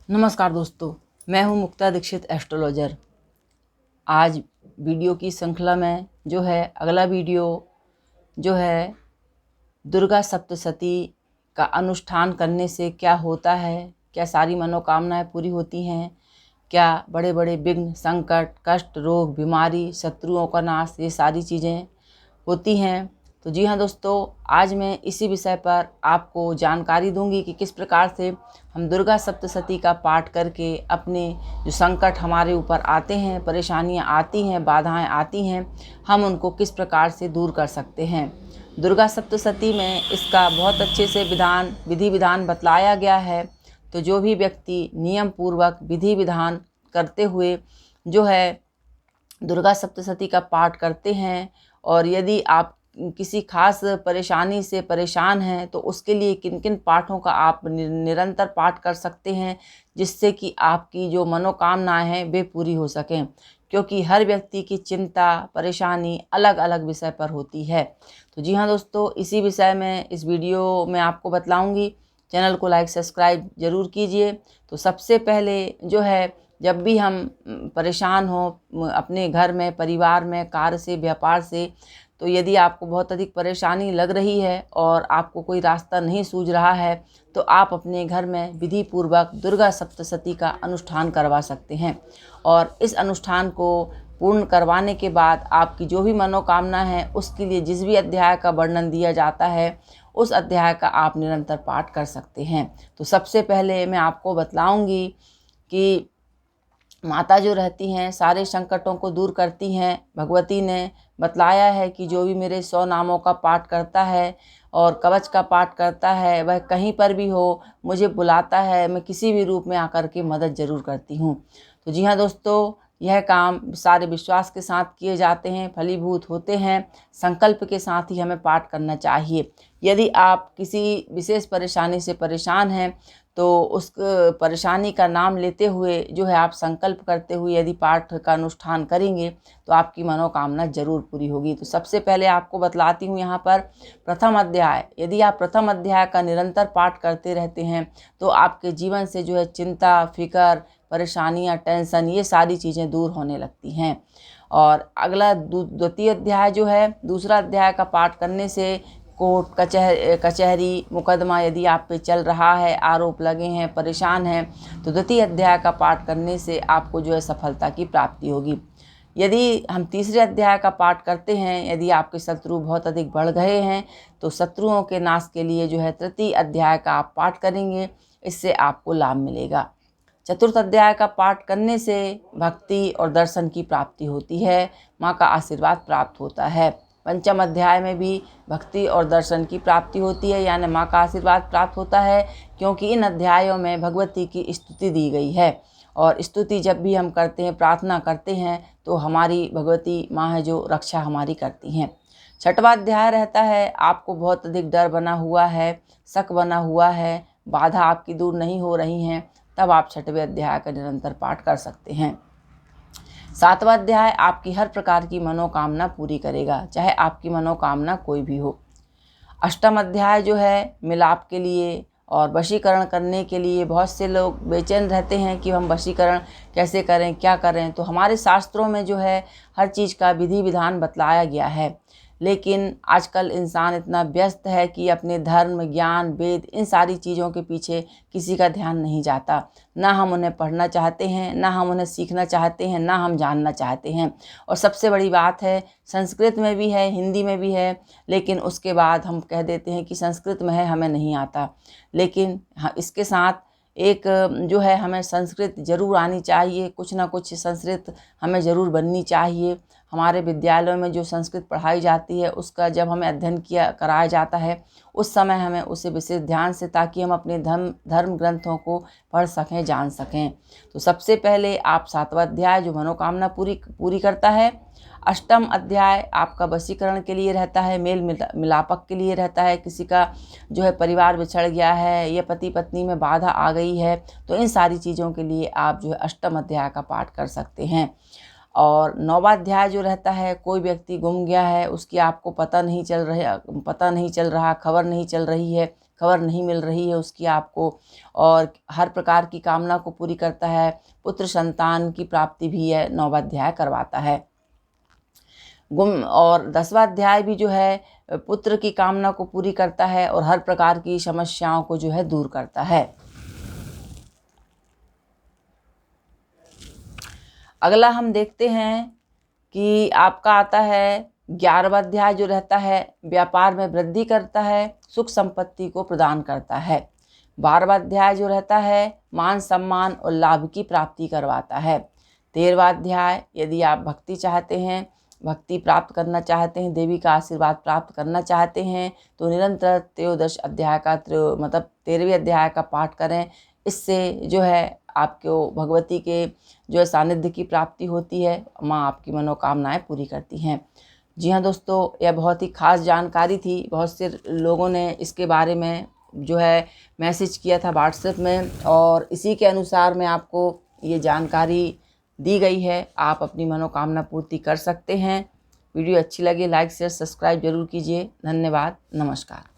नमस्कार दोस्तों, मैं हूं मुक्ता दीक्षित एस्ट्रोलॉजर। आज वीडियो की श्रृंखला में जो है अगला वीडियो जो है दुर्गा सप्तशती का अनुष्ठान करने से क्या होता है, क्या सारी मनोकामनाएं पूरी होती हैं, क्या बड़े बड़े विघ्न, संकट, कष्ट, रोग, बीमारी, शत्रुओं का नाश, ये सारी चीज़ें होती हैं। तो जी हाँ दोस्तों, आज मैं इसी विषय पर आपको जानकारी दूंगी कि किस प्रकार से हम दुर्गा सप्तशती का पाठ करके अपने जो संकट हमारे ऊपर आते हैं, परेशानियां आती हैं, बाधाएं आती हैं, हम उनको किस प्रकार से दूर कर सकते हैं। दुर्गा सप्तशती में इसका बहुत अच्छे से विधि विधान बतलाया गया है। तो जो भी व्यक्ति नियम पूर्वक विधि विधान करते हुए जो है दुर्गा सप्तशती का पाठ करते हैं, और यदि आप किसी खास परेशानी से परेशान हैं तो उसके लिए किन किन पाठों का आप निरंतर पाठ कर सकते हैं, जिससे कि आपकी जो मनोकामनाएं हैं वे पूरी हो सकें। क्योंकि हर व्यक्ति की चिंता, परेशानी अलग अलग विषय पर होती है। तो जी हाँ दोस्तों, इसी विषय में इस वीडियो में आपको बतलाऊंगी। चैनल को लाइक सब्सक्राइब ज़रूर कीजिए। तो सबसे पहले जो है, जब भी हम परेशान हों अपने घर में, परिवार में, कार्य से, व्यापार से, तो यदि आपको बहुत अधिक परेशानी लग रही है और आपको कोई रास्ता नहीं सूझ रहा है, तो आप अपने घर में विधि पूर्वक दुर्गा सप्तशती का अनुष्ठान करवा सकते हैं। और इस अनुष्ठान को पूर्ण करवाने के बाद आपकी जो भी मनोकामना है, उसके लिए जिस भी अध्याय का वर्णन दिया जाता है, उस अध्याय का आप निरंतर पाठ कर सकते हैं। तो सबसे पहले मैं आपको बतलाऊंगी कि माता जो रहती हैं सारे संकटों को दूर करती हैं। भगवती ने बतलाया है कि जो भी मेरे 100 नामों का पाठ करता है और कवच का पाठ करता है, वह कहीं पर भी हो मुझे बुलाता है, मैं किसी भी रूप में आकर के मदद ज़रूर करती हूँ। तो जी हाँ दोस्तों, यह काम सारे विश्वास के साथ किए जाते हैं, फलीभूत होते हैं। संकल्प के साथ ही हमें पाठ करना चाहिए। यदि आप किसी विशेष परेशानी से परेशान हैं, तो उस परेशानी का नाम लेते हुए जो है आप संकल्प करते हुए यदि पाठ का अनुष्ठान करेंगे तो आपकी मनोकामना जरूर पूरी होगी। तो सबसे पहले आपको बतलाती हूँ यहाँ पर प्रथम अध्याय। यदि आप प्रथम अध्याय का निरंतर पाठ करते रहते हैं तो आपके जीवन से जो है चिंता, फिकर, परेशानियाँ, टेंशन, ये सारी चीज़ें दूर होने लगती हैं। और अगला द्वितीय अध्याय जो है, दूसरा अध्याय का पाठ करने से कोर्ट कचहरी मुकदमा यदि आप पे चल रहा है, आरोप लगे हैं, परेशान हैं, तो द्वितीय अध्याय का पाठ करने से आपको जो है सफलता की प्राप्ति होगी। यदि हम तीसरे अध्याय का पाठ करते हैं, यदि आपके शत्रु बहुत अधिक बढ़ गए हैं, तो शत्रुओं के नाश के लिए जो है तृतीय अध्याय का आप पाठ करेंगे, इससे आपको लाभ मिलेगा। चतुर्थ अध्याय का पाठ करने से भक्ति और दर्शन की प्राप्ति होती है, माँ का आशीर्वाद प्राप्त होता है। पंचम अध्याय में भी भक्ति और दर्शन की प्राप्ति होती है, यानी माँ का आशीर्वाद प्राप्त होता है, क्योंकि इन अध्यायों में भगवती की स्तुति दी गई है। और स्तुति जब भी हम करते हैं, प्रार्थना करते हैं, तो हमारी भगवती माँ है जो रक्षा हमारी करती हैं। छठवां अध्याय रहता है, आपको बहुत अधिक डर बना हुआ है, शक बना हुआ है, बाधा आपकी दूर नहीं हो रही हैं, तब आप छठवें अध्याय का निरंतर पाठ कर सकते हैं। सातवां अध्याय आपकी हर प्रकार की मनोकामना पूरी करेगा, चाहे आपकी मनोकामना कोई भी हो। अष्टम अध्याय जो है मिलाप के लिए और वशीकरण करने के लिए, बहुत से लोग बेचैन रहते हैं कि हम वशीकरण कैसे करें, क्या करें। तो हमारे शास्त्रों में जो है हर चीज़ का विधि विधान बतलाया गया है, लेकिन आजकल इंसान इतना व्यस्त है कि अपने धर्म, ज्ञान, वेद, इन सारी चीज़ों के पीछे किसी का ध्यान नहीं जाता। ना हम उन्हें पढ़ना चाहते हैं, ना हम उन्हें सीखना चाहते हैं, ना हम जानना चाहते हैं। और सबसे बड़ी बात है, संस्कृत में भी है, हिंदी में भी है, लेकिन उसके बाद हम कह देते हैं कि संस्कृत में है, हमें नहीं आता। लेकिन हाँ, इसके साथ एक जो है हमें संस्कृत जरूर आनी चाहिए, कुछ ना कुछ संस्कृत हमें ज़रूर बननी चाहिए। हमारे विद्यालयों में जो संस्कृत पढ़ाई जाती है, उसका जब हमें अध्ययन कराया जाता है, उस समय हमें उसे विशेष ध्यान से, ताकि हम अपने धर्म ग्रंथों को पढ़ सकें, जान सकें। तो सबसे पहले आप सातवां अध्याय जो मनोकामना पूरी करता है। अष्टम अध्याय आपका वशीकरण के लिए रहता है, मेल मिलापक के लिए रहता है। किसी का जो है परिवार बिछड़ गया है, या पति पत्नी में बाधा आ गई है, तो इन सारी चीज़ों के लिए आप जो है अष्टम अध्याय का पाठ कर सकते हैं। और नौवां अध्याय जो रहता है, कोई व्यक्ति गुम गया है, उसकी आपको पता नहीं चल रहा, खबर नहीं चल रही है, खबर नहीं मिल रही है उसकी आपको, और हर प्रकार की कामना को पूरी करता है। पुत्र संतान की प्राप्ति भी यह 9वां अध्याय करवाता है। और 10वां अध्याय भी जो है पुत्र की कामना को पूरी करता है और हर प्रकार की समस्याओं को जो है दूर करता है। अगला हम देखते हैं कि आपका आता है 11वां अध्याय, जो रहता है व्यापार में वृद्धि करता है, सुख संपत्ति को प्रदान करता है। 12वां अध्याय जो रहता है मान सम्मान और लाभ की प्राप्ति करवाता है। 13वां अध्याय, यदि आप भक्ति चाहते हैं, भक्ति प्राप्त करना चाहते हैं, देवी का आशीर्वाद प्राप्त करना चाहते हैं, तो निरंतर 13 अध्याय का 13वें अध्याय का पाठ करें। इससे जो है आपको भगवती के जो है सानिध्य की प्राप्ति होती है। माँ आपकी मनोकामनाएं पूरी करती हैं। जी हाँ दोस्तों, यह बहुत ही खास जानकारी थी। बहुत से लोगों ने इसके बारे में जो है मैसेज किया था व्हाट्सएप में, और इसी के अनुसार मैं आपको ये जानकारी दी गई है। आप अपनी मनोकामना पूर्ति कर सकते हैं। वीडियो अच्छी लगे लाइक शेयर सब्सक्राइब जरूर कीजिए। धन्यवाद, नमस्कार।